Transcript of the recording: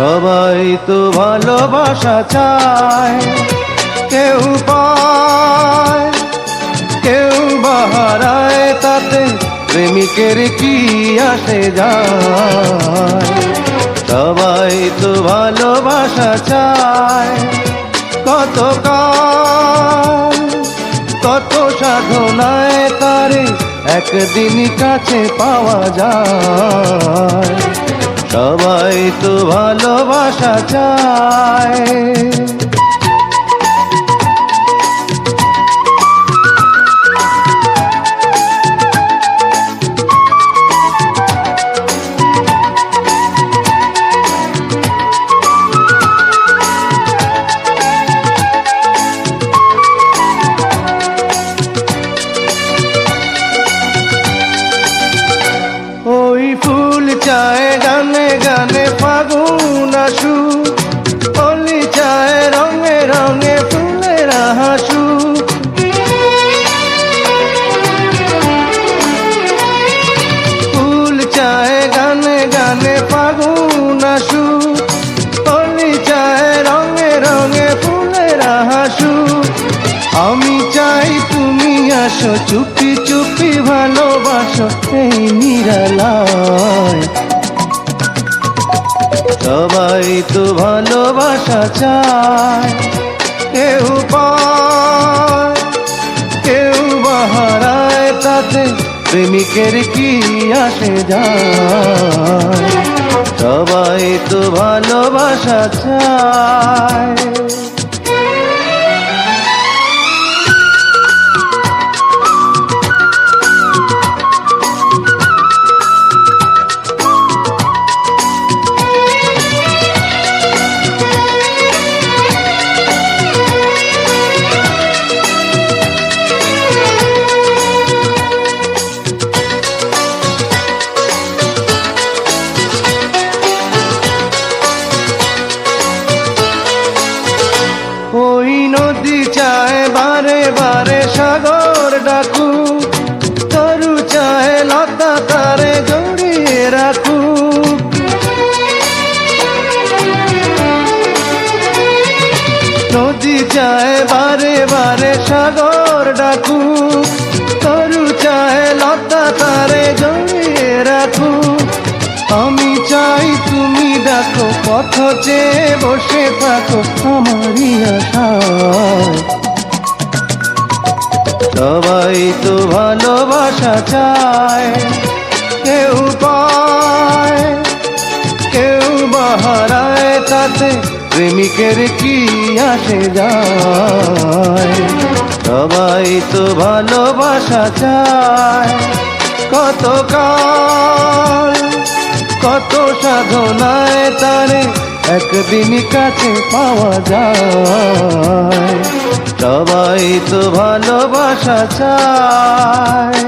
সবাই তো ভালোবাসা চায়, কেউ পায় কেউ বাহারায়, তাতে প্রেমিকের কি আসে যায়। সবাই তো ভালোবাসা চায়, কত কাল কত সাধনায় তারে একদিন কাছে পাওয়া যায়। সবাই তো ভালোবাসা চায়। ওই ফুল চায় গানে গানে ফাগুন আসু, কলি চায় রঙে রঙে ফুলের হাসু। ফুল চায় গানে গানে ফাগুন আসু, কলি চায় রঙে রঙে ফুলের হাসু। আমি চাই তুমি আসো, চুপি চুপি ভালোবাসো এই নিরালায়। সবাই তো ভালোবাসা চায়, কেউ পায় কেউ বাহারায়, তাতে প্রেমিকের কি আসে যায়। সবাই তো ভালোবাসা চায়। ওই নদী চায় বারে বারে সাগর ডাকু, তরু চায় লতা তারে জড়িয়ে রাখু। নদী চায় বারে বারে সাগর ডাকু, তরু চায় লতা তারে জড়িয়ে রাখু। আমি চাই তুমি ডাকো, পথ চেয়ে বসে থাকো আমারই আশায়। সবাই তো ভালোবাসা চায়, কেউ পায় কেউ বাহারায়, তাতে প্রেমিকের কি আসে যায়। সবাই তো ভালোবাসা চায়, কত কাল কত সাধনায় তারে একদিন কাছে পাওয়া যায়। সবাই তো ভালোবাসা চায়।